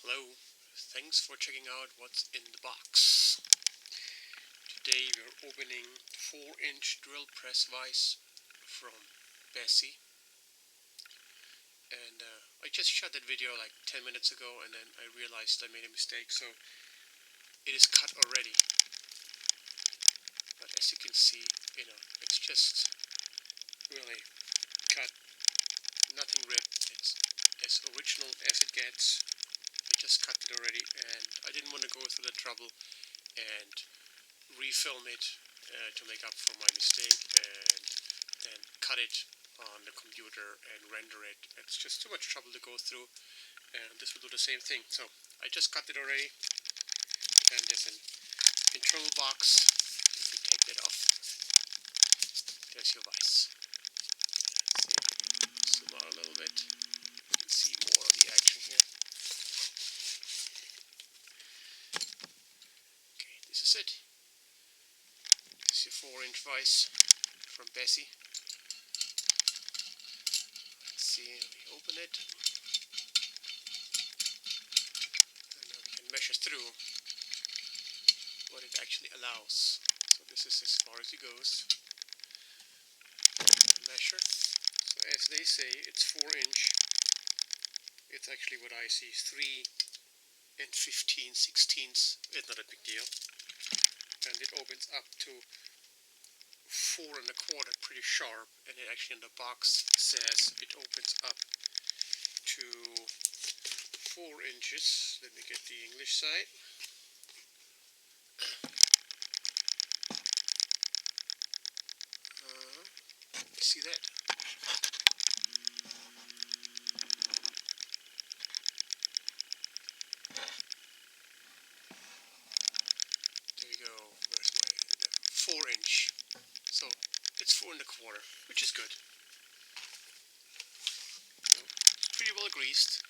Hello, thanks for checking out what's in the box. Today we're opening 4-inch drill press vise from Bessey. And I just shot that video like 10 minutes ago and then I realized I made a mistake, so it is cut already. But as you can see, it's just really cut, nothing ripped, it's as original as it gets. I just cut it already and I didn't want to go through the trouble and refilm it to make up for my mistake and then cut it on the computer and render it. It's just too much trouble to go through, and this will do the same thing. So I just cut it already, and there's an internal box. If you take that off, there's your vise. Zoom out a little bit, you can see more of the action here. Okay, this is it. This is your 4-inch vise from Bessey. Let's see, we open it, and now we can measure through what it actually allows. So this is as far as it goes. Measure. So as they say, it's 4-inch. It's actually what I see, 3 and 15/16. It's not a big deal. And it opens up to 4 1/4, pretty sharp. And it actually in the box says it opens up to 4 inches. Let me get the English side. See that? There you go. Where's my 4-inch? So it's 4 1/4, which is good. So, it's pretty well greased.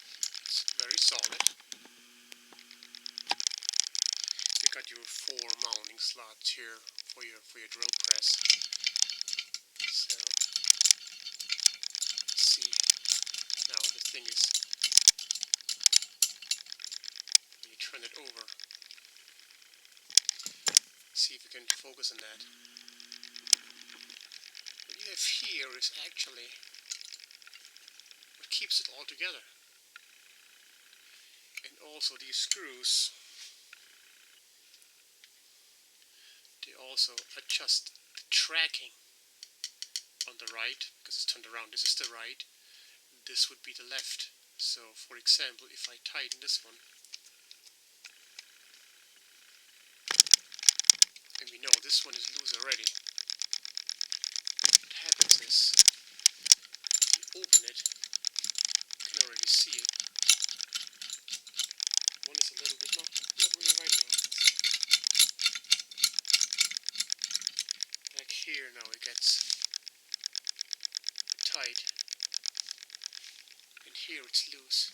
It's very solid. You got your 4 mounting slots here for your drill press. So see, now the thing is, when you turn it over, see if you can focus on that. What you have here is actually what keeps it all together. And also these screws, they also adjust the tracking on the right, because it's turned around. This is the right, this would be the left. So for example, if I tighten this one, and we know this one is loose already, what happens is, if you open it, you can already see it. One is a little bit, not really right now. Back here now it gets tight, and here it's loose.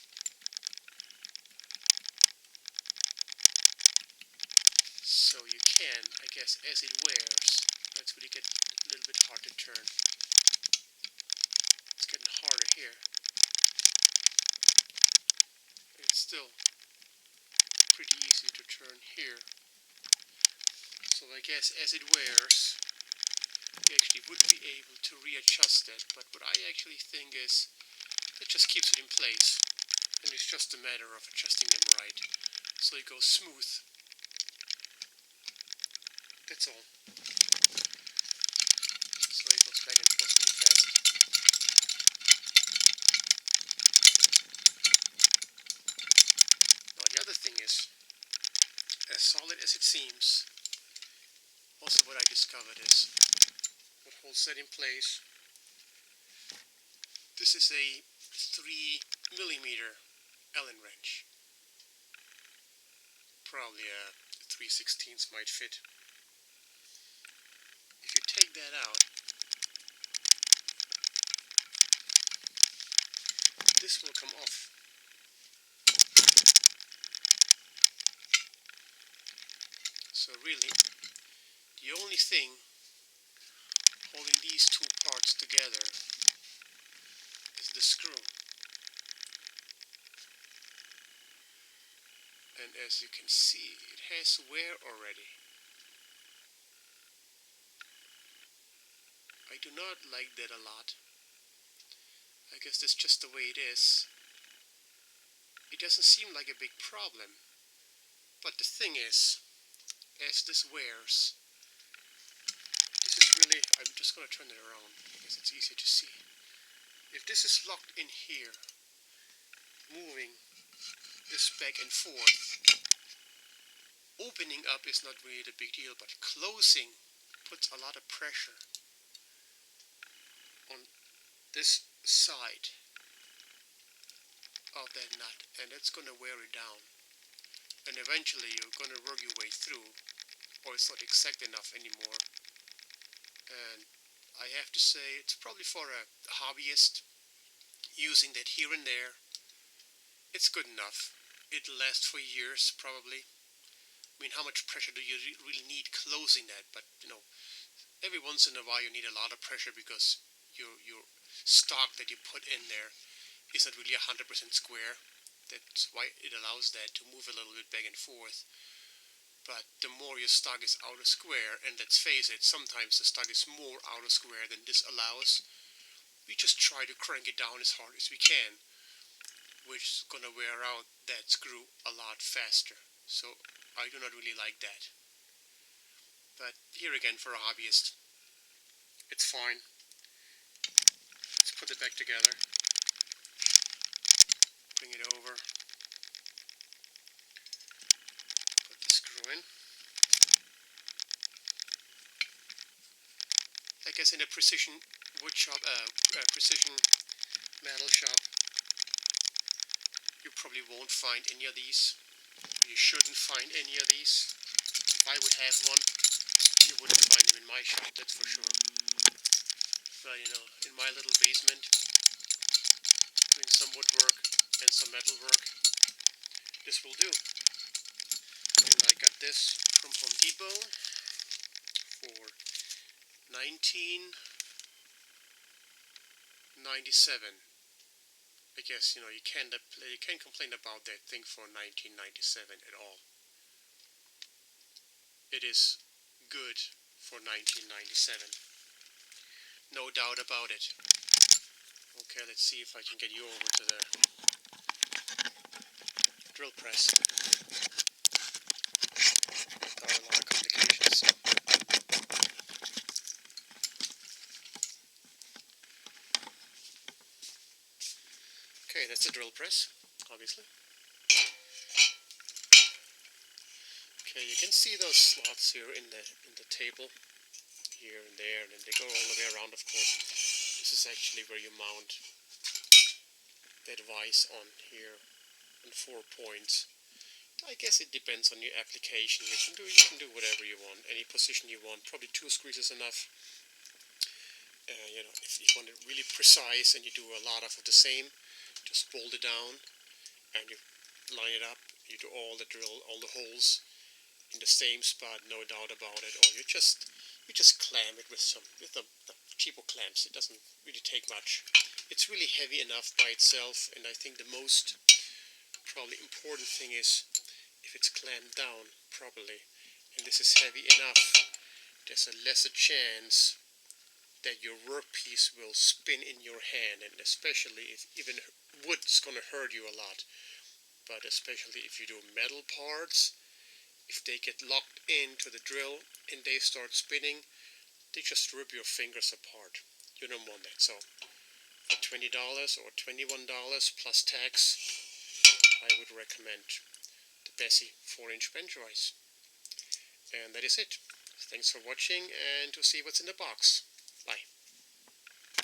So you can, I guess, as it wears, that's when you get a little bit hard to turn. It's getting harder here. And it's still pretty easy to turn here. So I guess as it wears, you actually would be able to readjust it. But what I actually think is, it just keeps it in place. And it's just a matter of adjusting them right, so it goes smooth. That's all. So it goes back and forth really fast. Now the other thing is, as solid as it seems, also what I discovered is, what holds that in place, this is a 3mm Allen wrench. Probably a 3/16 might fit. If you take that out, this will come off. So really, the only thing holding these two parts together is the screw. and as you can see, it has wear already. I do not like that a lot. I guess that's just the way it is. It doesn't seem like a big problem, but the thing is, as this wears, this is really, I'm just going to turn it around because it's easier to see. If this is locked in here, moving this back and forth, opening up is not really the big deal, but closing puts a lot of pressure on this side of that nut, and it's going to wear it down. And eventually you're going to work your way through, or it's not exact enough anymore. And I have to say, it's probably for a hobbyist using that here and there. It's good enough. It'll last for years, probably. I mean, how much pressure do you really need closing that? But, you know, every once in a while you need a lot of pressure because your stock that you put in there is not really 100% square. That's why it allows that to move a little bit back and forth. But the more your stock is out of square, and let's face it, sometimes the stock is more out of square than this allows, we just try to crank it down as hard as we can, which is going to wear out that screw a lot faster. So I do not really like that. But here again, for a hobbyist, it's fine. Let's put it back together. Bring it over. Put the screw in. I guess in a precision wood shop, precision metal shop, you probably won't find any of these. You shouldn't find any of these. If I would have one, you wouldn't find them in my shop, that's for sure. But you know, in my little basement, doing some woodwork and some metal work, this will do. And I got this from Home Depot for $19.97. I guess, you know, you can't complain about that thing for $19.97 at all. It is good for $19.97. No doubt about it. Okay, let's see if I can get you over to the drill press. There are a lot of complications. Okay, that's the drill press, obviously. Okay, you can see those slots here in the table, here and there, and then they go all the way around, of course. This is actually where you mount that vise on here, on 4 points. I guess it depends on your application. You can do whatever you want, any position you want. Probably 2 screws is enough. You know, if you want it really precise and you do a lot of the same, just bolt it down and you line it up. You do all the holes in the same spot, no doubt about it. Or you just clamp it with the cheaper clamps. It doesn't really take much. It's really heavy enough by itself, and I think the most probably important thing is if it's clamped down properly, and this is heavy enough, there's a lesser chance that your workpiece will spin in your hand, and especially if even wood's going to hurt you a lot. But especially if you do metal parts, if they get locked into the drill and they start spinning, they just rip your fingers apart. You don't want that. So for $20 or $21 plus tax, I would recommend the Bessey 4-inch bench vise. And that is it. Thanks for watching, and to see what's in the box.